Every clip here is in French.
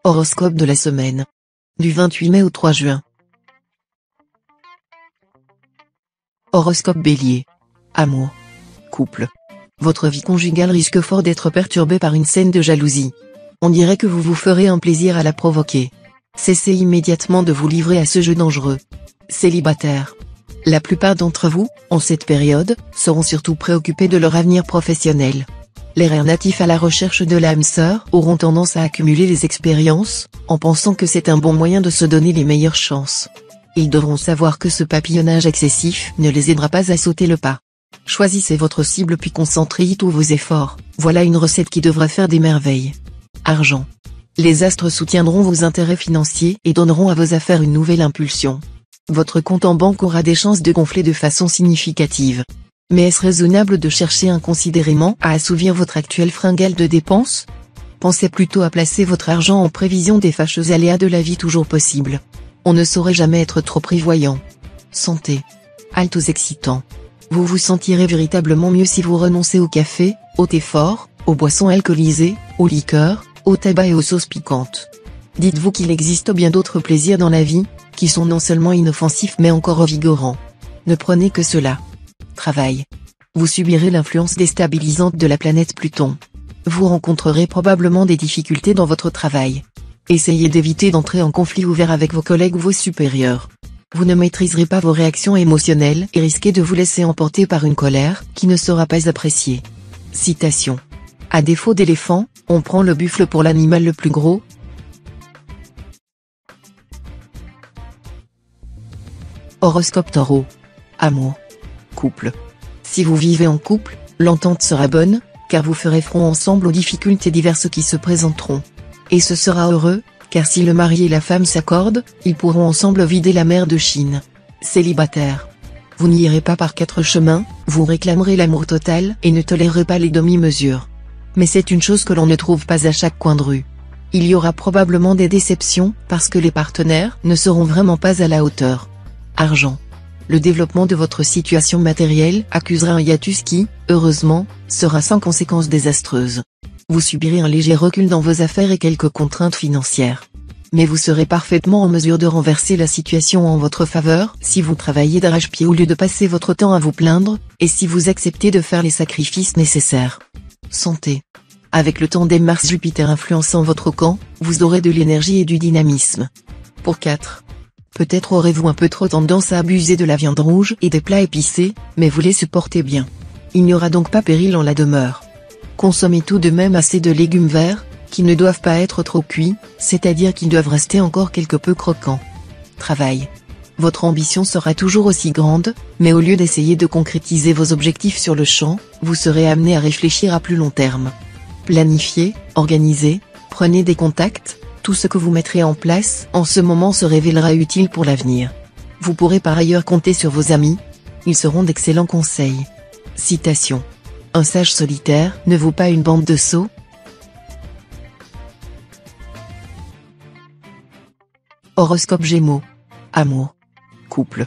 Horoscope de la semaine. Du 28 mai au 3 juin. Horoscope Bélier. Amour. Couple. Votre vie conjugale risque fort d'être perturbée par une scène de jalousie. On dirait que vous vous ferez un plaisir à la provoquer. Cessez immédiatement de vous livrer à ce jeu dangereux. Célibataire. La plupart d'entre vous, en cette période, seront surtout préoccupés de leur avenir professionnel. Les raies natifs à la recherche de l'âme sœur auront tendance à accumuler les expériences, en pensant que c'est un bon moyen de se donner les meilleures chances. Ils devront savoir que ce papillonnage excessif ne les aidera pas à sauter le pas. Choisissez votre cible puis concentrez tous vos efforts, voilà une recette qui devrait faire des merveilles. Argent. Les astres soutiendront vos intérêts financiers et donneront à vos affaires une nouvelle impulsion. Votre compte en banque aura des chances de gonfler de façon significative. Mais est-ce raisonnable de chercher inconsidérément à assouvir votre actuelle fringale de dépenses? Pensez plutôt à placer votre argent en prévision des fâcheux aléas de la vie toujours possibles. On ne saurait jamais être trop prévoyant. Santé. Altos excitants. Vous vous sentirez véritablement mieux si vous renoncez au café, au thé fort, aux boissons alcoolisées, aux liqueurs, au tabac et aux sauces piquantes. Dites-vous qu'il existe bien d'autres plaisirs dans la vie, qui sont non seulement inoffensifs mais encore revigorants. Ne prenez que cela. Travail. Vous subirez l'influence déstabilisante de la planète Pluton. Vous rencontrerez probablement des difficultés dans votre travail. Essayez d'éviter d'entrer en conflit ouvert avec vos collègues ou vos supérieurs. Vous ne maîtriserez pas vos réactions émotionnelles et risquez de vous laisser emporter par une colère qui ne sera pas appréciée. Citation. À défaut d'éléphant, on prend le buffle pour l'animal le plus gros. Horoscope Taureau. Amour. Couple. Si vous vivez en couple, l'entente sera bonne, car vous ferez front ensemble aux difficultés diverses qui se présenteront. Et ce sera heureux, car si le mari et la femme s'accordent, ils pourront ensemble vider la mer de Chine. Célibataire. Vous n'irez pas par quatre chemins, vous réclamerez l'amour total et ne tolérerez pas les demi-mesures. Mais c'est une chose que l'on ne trouve pas à chaque coin de rue. Il y aura probablement des déceptions, parce que les partenaires ne seront vraiment pas à la hauteur. Argent. Le développement de votre situation matérielle accusera un hiatus qui, heureusement, sera sans conséquences désastreuses. Vous subirez un léger recul dans vos affaires et quelques contraintes financières. Mais vous serez parfaitement en mesure de renverser la situation en votre faveur si vous travaillez d'arrache-pied au lieu de passer votre temps à vous plaindre, et si vous acceptez de faire les sacrifices nécessaires. Santé. Avec le tandem Mars-Jupiter influençant votre camp, vous aurez de l'énergie et du dynamisme. Pour 4. Peut-être aurez-vous un peu trop tendance à abuser de la viande rouge et des plats épicés, mais vous les supportez bien. Il n'y aura donc pas péril en la demeure. Consommez tout de même assez de légumes verts, qui ne doivent pas être trop cuits, c'est-à-dire qu'ils doivent rester encore quelque peu croquants. Travail. Votre ambition sera toujours aussi grande, mais au lieu d'essayer de concrétiser vos objectifs sur le champ, vous serez amené à réfléchir à plus long terme. Planifiez, organisez, prenez des contacts. Tout ce que vous mettrez en place en ce moment se révélera utile pour l'avenir. Vous pourrez par ailleurs compter sur vos amis. Ils seront d'excellents conseils. Citation. Un sage solitaire ne vaut pas une bande de sots. Horoscope Gémeaux. Amour. Couple.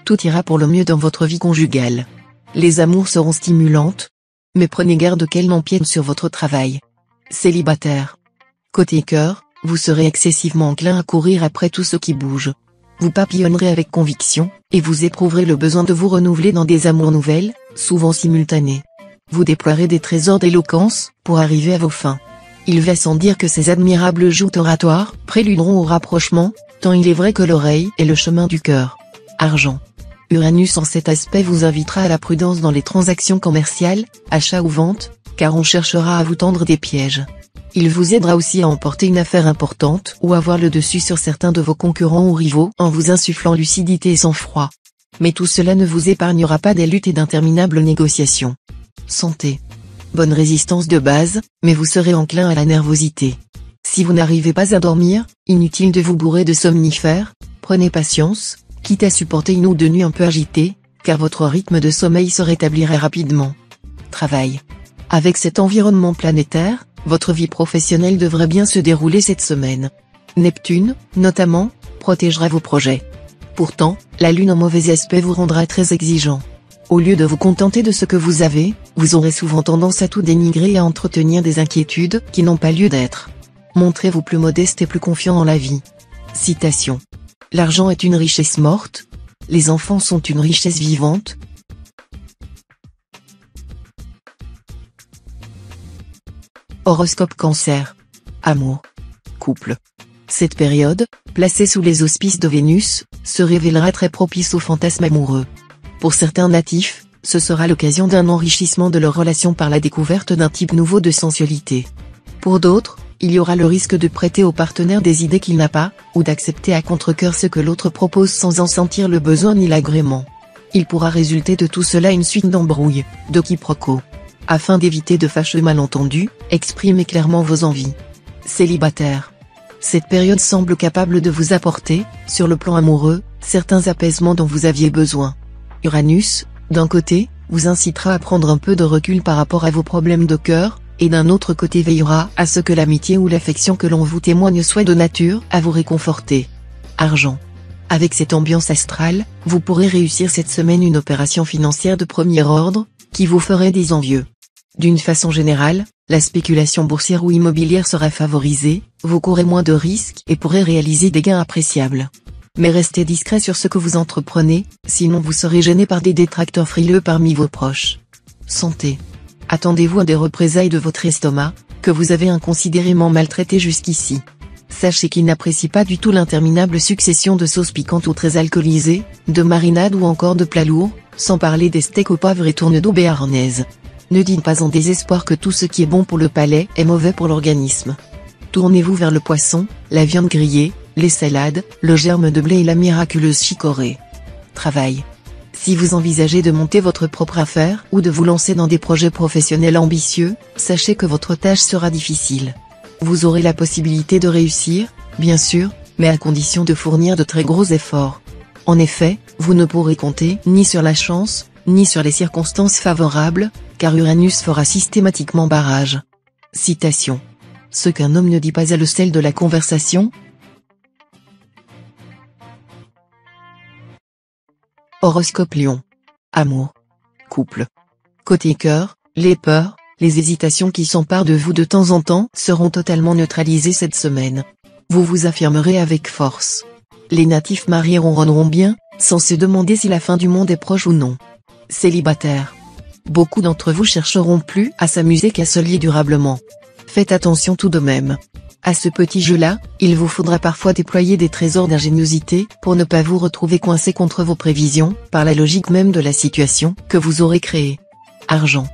Tout ira pour le mieux dans votre vie conjugale. Les amours seront stimulantes. Mais prenez garde qu'elles n'empiètent sur votre travail. Célibataire. Côté cœur, vous serez excessivement enclin à courir après tout ce qui bouge. Vous papillonnerez avec conviction, et vous éprouverez le besoin de vous renouveler dans des amours nouvelles, souvent simultanées. Vous déploierez des trésors d'éloquence, pour arriver à vos fins. Il va sans dire que ces admirables joutes oratoires préluderont au rapprochement, tant il est vrai que l'oreille est le chemin du cœur. Argent. Uranus en cet aspect vous invitera à la prudence dans les transactions commerciales, achats ou ventes, car on cherchera à vous tendre des pièges. Il vous aidera aussi à emporter une affaire importante ou avoir le dessus sur certains de vos concurrents ou rivaux en vous insufflant lucidité et sang-froid. Mais tout cela ne vous épargnera pas des luttes et d'interminables négociations. Santé. Bonne résistance de base, mais vous serez enclin à la nervosité. Si vous n'arrivez pas à dormir, inutile de vous bourrer de somnifères, prenez patience, quitte à supporter une ou deux nuits un peu agitées, car votre rythme de sommeil se rétablirait rapidement. Travail. Avec cet environnement planétaire, votre vie professionnelle devrait bien se dérouler cette semaine. Neptune, notamment, protégera vos projets. Pourtant, la Lune en mauvais aspect vous rendra très exigeant. Au lieu de vous contenter de ce que vous avez, vous aurez souvent tendance à tout dénigrer et à entretenir des inquiétudes qui n'ont pas lieu d'être. Montrez-vous plus modeste et plus confiant en la vie. Citation. L'argent est une richesse morte. Les enfants sont une richesse vivante. Horoscope Cancer. Amour. Couple. Cette période, placée sous les auspices de Vénus, se révélera très propice aux fantasmes amoureux. Pour certains natifs, ce sera l'occasion d'un enrichissement de leur relation par la découverte d'un type nouveau de sensualité. Pour d'autres, il y aura le risque de prêter au partenaire des idées qu'il n'a pas, ou d'accepter à contre-cœur ce que l'autre propose sans en sentir le besoin ni l'agrément. Il pourra résulter de tout cela une suite d'embrouilles, de quiproquos. Afin d'éviter de fâcheux malentendus, exprimez clairement vos envies. Célibataire. Cette période semble capable de vous apporter, sur le plan amoureux, certains apaisements dont vous aviez besoin. Uranus, d'un côté, vous incitera à prendre un peu de recul par rapport à vos problèmes de cœur, et d'un autre côté veillera à ce que l'amitié ou l'affection que l'on vous témoigne soit de nature à vous réconforter. Argent. Avec cette ambiance astrale, vous pourrez réussir cette semaine une opération financière de premier ordre, qui vous ferait des envieux. D'une façon générale, la spéculation boursière ou immobilière sera favorisée, vous courez moins de risques et pourrez réaliser des gains appréciables. Mais restez discret sur ce que vous entreprenez, sinon vous serez gêné par des détracteurs frileux parmi vos proches. Santé. Attendez-vous à des représailles de votre estomac, que vous avez inconsidérément maltraité jusqu'ici. Sachez qu'il n'apprécie pas du tout l'interminable succession de sauces piquantes ou très alcoolisées, de marinades ou encore de plats lourds, sans parler des steaks au poivre et tourne-dos béarnaise. Ne dites pas en désespoir que tout ce qui est bon pour le palais est mauvais pour l'organisme. Tournez-vous vers le poisson, la viande grillée, les salades, le germe de blé et la miraculeuse chicorée. Travail. Si vous envisagez de monter votre propre affaire ou de vous lancer dans des projets professionnels ambitieux, sachez que votre tâche sera difficile. Vous aurez la possibilité de réussir, bien sûr, mais à condition de fournir de très gros efforts. En effet, vous ne pourrez compter ni sur la chance, ni sur les circonstances favorables, car Uranus fera systématiquement barrage. Citation. Ce qu'un homme ne dit pas a le sel de la conversation. Horoscope Lion. Amour. Couple. Côté cœur, les peurs, les hésitations qui s'emparent de vous de temps en temps seront totalement neutralisées cette semaine. Vous vous affirmerez avec force. Les natifs mariés ronronneront bien, sans se demander si la fin du monde est proche ou non. Célibataire. Beaucoup d'entre vous chercheront plus à s'amuser qu'à se lier durablement. Faites attention tout de même. À ce petit jeu-là, il vous faudra parfois déployer des trésors d'ingéniosité pour ne pas vous retrouver coincé contre vos prévisions, par la logique même de la situation que vous aurez créée. Argent.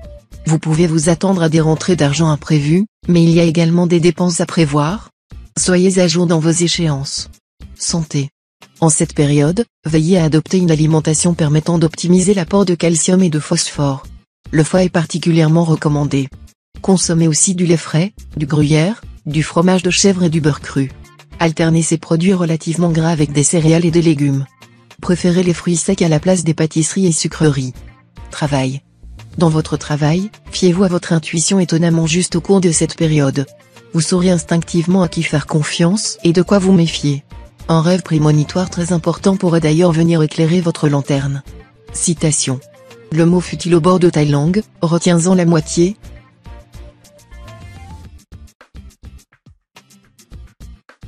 Vous pouvez vous attendre à des rentrées d'argent imprévues, mais il y a également des dépenses à prévoir. Soyez à jour dans vos échéances. Santé. En cette période, veillez à adopter une alimentation permettant d'optimiser l'apport de calcium et de phosphore. Le foie est particulièrement recommandé. Consommez aussi du lait frais, du gruyère, du fromage de chèvre et du beurre cru. Alternez ces produits relativement gras avec des céréales et des légumes. Préférez les fruits secs à la place des pâtisseries et sucreries. Travail. Dans votre travail, fiez-vous à votre intuition étonnamment juste au cours de cette période. Vous saurez instinctivement à qui faire confiance et de quoi vous méfier. Un rêve prémonitoire très important pourrait d'ailleurs venir éclairer votre lanterne. Citation. Le mot fut-il au bord de ta langue, retiens-en la moitié.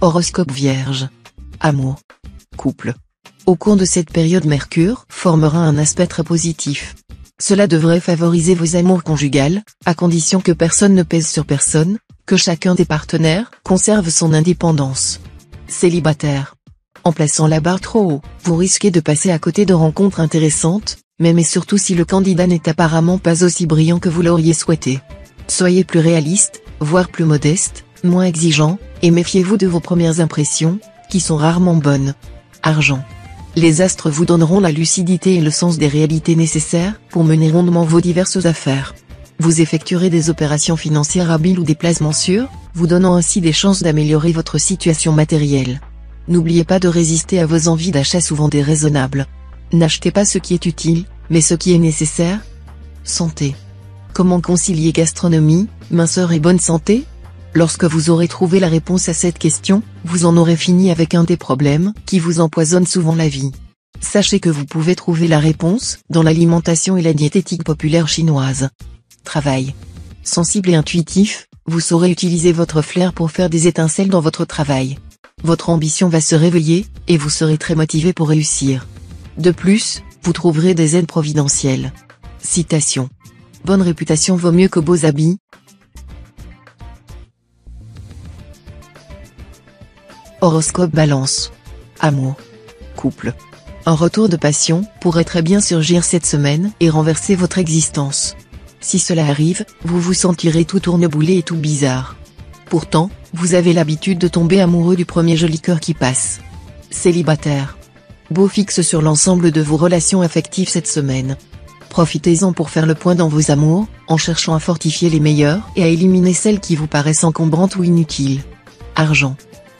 Horoscope Vierge. Amour. Couple. Au cours de cette période, Mercure formera un aspect très positif. Cela devrait favoriser vos amours conjugales, à condition que personne ne pèse sur personne, que chacun des partenaires conserve son indépendance. Célibataire. En plaçant la barre trop haut, vous risquez de passer à côté de rencontres intéressantes, même et surtout si le candidat n'est apparemment pas aussi brillant que vous l'auriez souhaité. Soyez plus réaliste, voire plus modeste, moins exigeant, et méfiez-vous de vos premières impressions, qui sont rarement bonnes. Argent. Les astres vous donneront la lucidité et le sens des réalités nécessaires pour mener rondement vos diverses affaires. Vous effectuerez des opérations financières habiles ou des placements sûrs, vous donnant ainsi des chances d'améliorer votre situation matérielle. N'oubliez pas de résister à vos envies d'achat souvent déraisonnables. N'achetez pas ce qui est utile, mais ce qui est nécessaire. Santé. Comment concilier gastronomie, minceur et bonne santé ? Lorsque vous aurez trouvé la réponse à cette question, vous en aurez fini avec un des problèmes qui vous empoisonne souvent la vie. Sachez que vous pouvez trouver la réponse dans l'alimentation et la diététique populaire chinoise. Travail. Sensible et intuitif, Vous saurez utiliser votre flair pour faire des étincelles dans votre travail. Votre ambition va se réveiller, et vous serez très motivé pour réussir. De plus, vous trouverez des aides providentielles. Citation. Bonne réputation vaut mieux que beaux habits. Horoscope Balance. Amour. Couple. Un retour de passion pourrait très bien surgir cette semaine et renverser votre existence. Si cela arrive, vous vous sentirez tout tourneboulé et tout bizarre. Pourtant, vous avez l'habitude de tomber amoureux du premier joli cœur qui passe. Célibataire. Beau fixe sur l'ensemble de vos relations affectives cette semaine. Profitez-en pour faire le point dans vos amours, en cherchant à fortifier les meilleures et à éliminer celles qui vous paraissent encombrantes ou inutiles. Argent.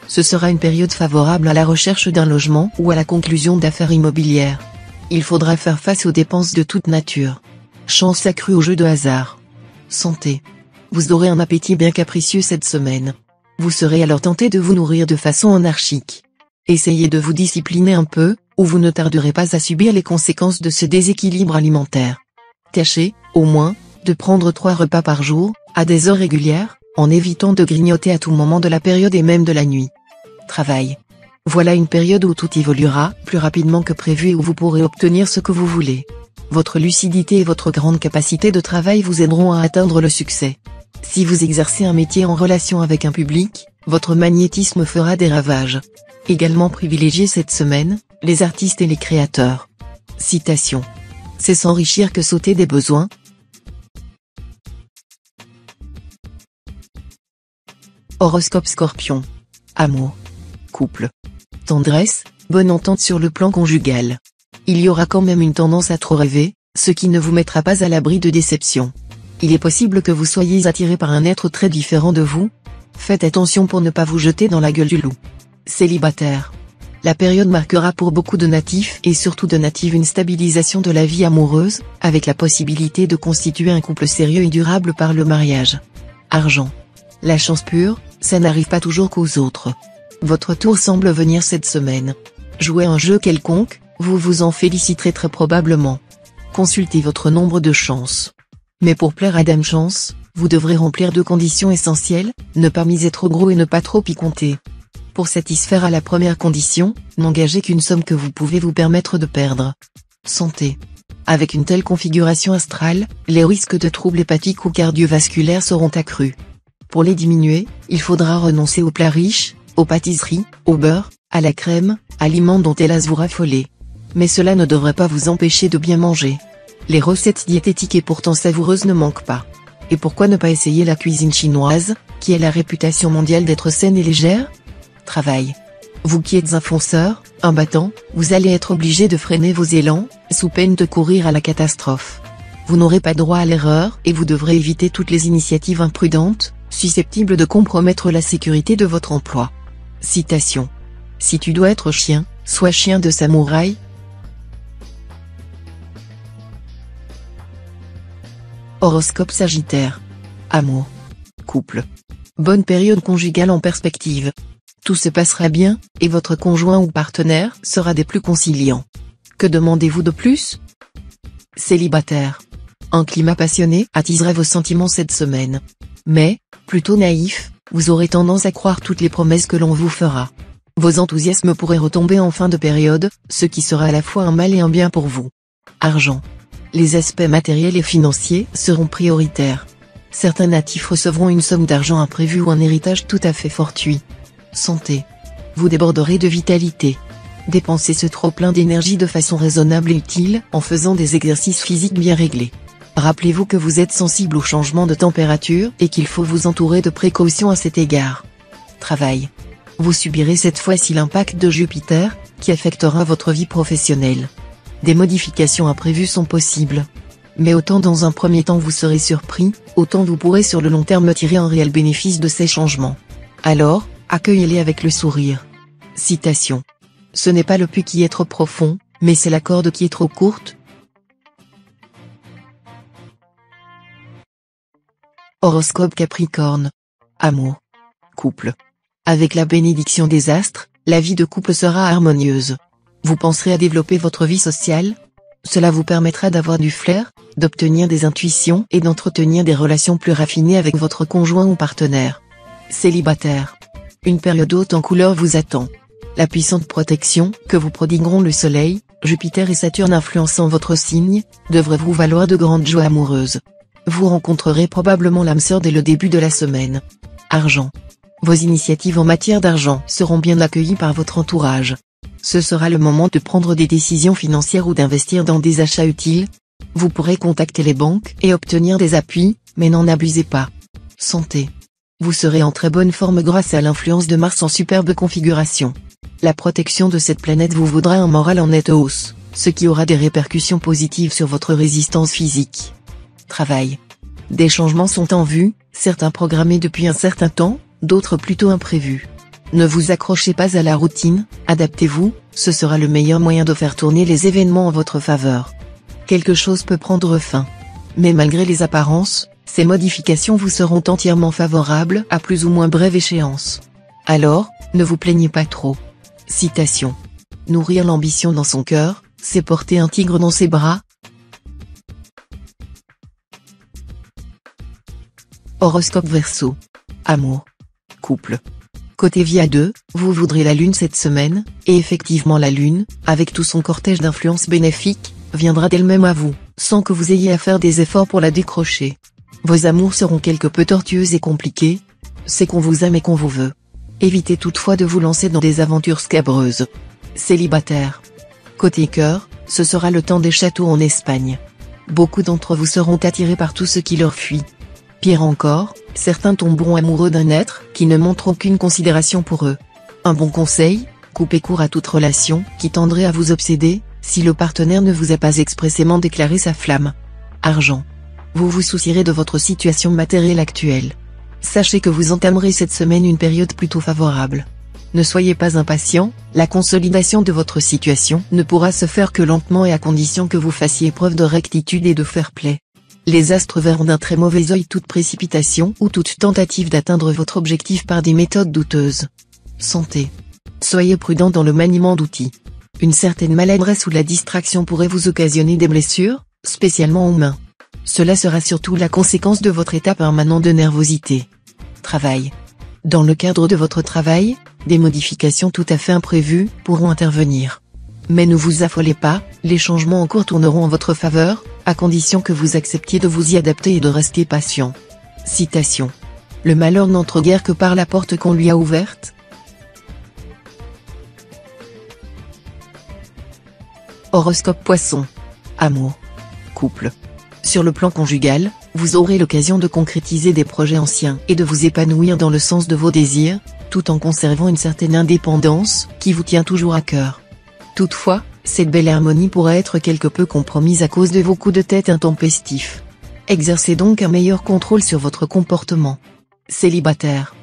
Ce sera une période favorable à la recherche d'un logement ou à la conclusion d'affaires immobilières. Il faudra faire face aux dépenses de toute nature. Chance accrue au jeu de hasard. Santé. Vous aurez un appétit bien capricieux cette semaine. Vous serez alors tenté de vous nourrir de façon anarchique. Essayez de vous discipliner un peu, ou vous ne tarderez pas à subir les conséquences de ce déséquilibre alimentaire. Tâchez, au moins, de prendre 3 repas par jour, à des heures régulières, en évitant de grignoter à tout moment de la période et même de la nuit. Travail. Voilà une période où tout évoluera plus rapidement que prévu et où vous pourrez obtenir ce que vous voulez. Votre lucidité et votre grande capacité de travail vous aideront à atteindre le succès. Si vous exercez un métier en relation avec un public, votre magnétisme fera des ravages. Également privilégiés cette semaine, les artistes et les créateurs. Citation. C'est s'enrichir que sauter des besoins. Horoscope Scorpion. Amour. Couple. Tendresse, bonne entente sur le plan conjugal. Il y aura quand même une tendance à trop rêver, ce qui ne vous mettra pas à l'abri de déceptions. Il est possible que vous soyez attiré par un être très différent de vous. Faites attention pour ne pas vous jeter dans la gueule du loup. Célibataire. La période marquera pour beaucoup de natifs et surtout de natives une stabilisation de la vie amoureuse, avec la possibilité de constituer un couple sérieux et durable par le mariage. Argent. La chance pure, ça n'arrive pas toujours qu'aux autres. Votre tour semble venir cette semaine. Jouez un jeu quelconque, vous vous en féliciterez très probablement. Consultez votre nombre de chances. Mais pour plaire à Dame Chance, vous devrez remplir 2 conditions essentielles, ne pas miser trop gros et ne pas trop y compter. Pour satisfaire à la première condition, n'engagez qu'une somme que vous pouvez vous permettre de perdre. Santé. Avec une telle configuration astrale, les risques de troubles hépatiques ou cardiovasculaires seront accrus. Pour les diminuer, il faudra renoncer aux plats riches, aux pâtisseries, au beurre, à la crème, aliments dont hélas vous raffolez. Mais cela ne devrait pas vous empêcher de bien manger. Les recettes diététiques et pourtant savoureuses ne manquent pas. Et pourquoi ne pas essayer la cuisine chinoise, qui a la réputation mondiale d'être saine et légère ? Travail. Vous qui êtes un fonceur, un battant, vous allez être obligé de freiner vos élans, sous peine de courir à la catastrophe. Vous n'aurez pas droit à l'erreur et vous devrez éviter toutes les initiatives imprudentes, susceptibles de compromettre la sécurité de votre emploi. Citation. Si tu dois être chien, sois chien de samouraï. Horoscope Sagittaire. Amour. Couple. Bonne période conjugale en perspective. Tout se passera bien, et votre conjoint ou partenaire sera des plus conciliants. Que demandez-vous de plus ? Célibataire. Un climat passionné attiserait vos sentiments cette semaine. Mais, plutôt naïf, vous aurez tendance à croire toutes les promesses que l'on vous fera. Vos enthousiasmes pourraient retomber en fin de période, ce qui sera à la fois un mal et un bien pour vous. Argent. Les aspects matériels et financiers seront prioritaires. Certains natifs recevront une somme d'argent imprévue ou un héritage tout à fait fortuit. Santé. Vous déborderez de vitalité. Dépensez ce trop-plein d'énergie de façon raisonnable et utile en faisant des exercices physiques bien réglés. Rappelez-vous que vous êtes sensible aux changements de température et qu'il faut vous entourer de précautions à cet égard. Travail. Vous subirez cette fois-ci l'impact de Jupiter, qui affectera votre vie professionnelle. Des modifications imprévues sont possibles. Mais autant dans un premier temps vous serez surpris, autant vous pourrez sur le long terme tirer un réel bénéfice de ces changements. Alors, accueillez-les avec le sourire. Citation. Ce n'est pas le puits qui est trop profond, mais c'est la corde qui est trop courte. Horoscope Capricorne. Amour. Couple. Avec la bénédiction des astres, la vie de couple sera harmonieuse. Vous penserez à développer votre vie sociale ? Cela vous permettra d'avoir du flair, d'obtenir des intuitions et d'entretenir des relations plus raffinées avec votre conjoint ou partenaire. Célibataire. Une période haute en couleurs vous attend. La puissante protection que vous prodigueront le Soleil, Jupiter et Saturne influençant votre signe, devrait vous valoir de grandes joies amoureuses. Vous rencontrerez probablement l'âme sœur dès le début de la semaine. Argent. Vos initiatives en matière d'argent seront bien accueillies par votre entourage. Ce sera le moment de prendre des décisions financières ou d'investir dans des achats utiles. Vous pourrez contacter les banques et obtenir des appuis, mais n'en abusez pas. Santé. Vous serez en très bonne forme grâce à l'influence de Mars en superbe configuration. La protection de cette planète vous vaudra un moral en nette hausse, ce qui aura des répercussions positives sur votre résistance physique. Travail. Des changements sont en vue, certains programmés depuis un certain temps, d'autres plutôt imprévus. Ne vous accrochez pas à la routine, adaptez-vous, ce sera le meilleur moyen de faire tourner les événements en votre faveur. Quelque chose peut prendre fin. Mais malgré les apparences, ces modifications vous seront entièrement favorables à plus ou moins brève échéance. Alors, ne vous plaignez pas trop. Citation. Nourrir l'ambition dans son cœur, c'est porter un tigre dans ses bras. Horoscope Verseau. Amour. Couple. Côté vie à deux, vous voudrez la lune cette semaine, et effectivement la lune, avec tout son cortège d'influences bénéfiques, viendra d'elle-même à vous, sans que vous ayez à faire des efforts pour la décrocher. Vos amours seront quelque peu tortueux et compliqués. C'est qu'on vous aime et qu'on vous veut. Évitez toutefois de vous lancer dans des aventures scabreuses. Célibataire. Côté cœur, ce sera le temps des châteaux en Espagne. Beaucoup d'entre vous seront attirés par tout ce qui leur fuit. Pire encore, certains tomberont amoureux d'un être qui ne montre aucune considération pour eux. Un bon conseil, coupez court à toute relation qui tendrait à vous obséder, si le partenaire ne vous a pas expressément déclaré sa flamme. Argent. Vous vous soucierez de votre situation matérielle actuelle. Sachez que vous entamerez cette semaine une période plutôt favorable. Ne soyez pas impatient, la consolidation de votre situation ne pourra se faire que lentement et à condition que vous fassiez preuve de rectitude et de fair-play. Les astres verront d'un très mauvais œil toute précipitation ou toute tentative d'atteindre votre objectif par des méthodes douteuses. Santé. Soyez prudent dans le maniement d'outils. Une certaine maladresse ou la distraction pourrait vous occasionner des blessures, spécialement aux mains. Cela sera surtout la conséquence de votre état permanent de nervosité. Travail. Dans le cadre de votre travail, des modifications tout à fait imprévues pourront intervenir. Mais ne vous affolez pas, les changements en cours tourneront en votre faveur, à condition que vous acceptiez de vous y adapter et de rester patient. Citation. Le malheur n'entre guère que par la porte qu'on lui a ouverte. Horoscope Poisson. Amour. Couple. Sur le plan conjugal, vous aurez l'occasion de concrétiser des projets anciens et de vous épanouir dans le sens de vos désirs, tout en conservant une certaine indépendance qui vous tient toujours à cœur. Toutefois, cette belle harmonie pourra être quelque peu compromise à cause de vos coups de tête intempestifs. Exercez donc un meilleur contrôle sur votre comportement. Célibataire.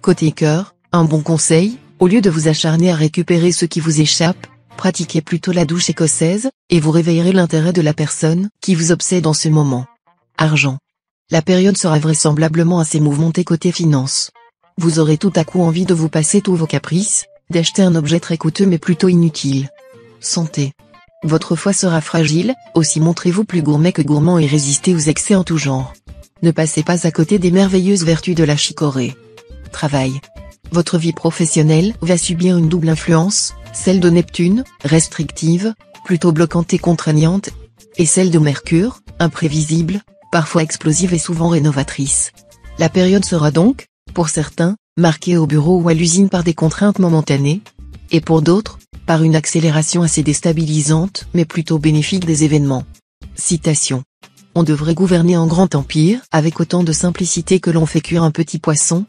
Côté cœur, un bon conseil, au lieu de vous acharner à récupérer ce qui vous échappe, pratiquez plutôt la douche écossaise, et vous réveillerez l'intérêt de la personne qui vous obsède en ce moment. Argent. La période sera vraisemblablement assez mouvementée côté finance. Vous aurez tout à coup envie de vous passer tous vos caprices, d'acheter un objet très coûteux mais plutôt inutile. Santé. Votre foie sera fragile, aussi montrez-vous plus gourmet que gourmand et résistez aux excès en tout genre. Ne passez pas à côté des merveilleuses vertus de la chicorée. Travail. Votre vie professionnelle va subir une double influence, celle de Neptune, restrictive, plutôt bloquante et contraignante, et celle de Mercure, imprévisible, parfois explosive et souvent rénovatrice. La période sera donc, pour certains, marquée au bureau ou à l'usine par des contraintes momentanées, et pour d'autres, par une accélération assez déstabilisante mais plutôt bénéfique des événements. Citation. On devrait gouverner un grand empire avec autant de simplicité que l'on fait cuire un petit poisson,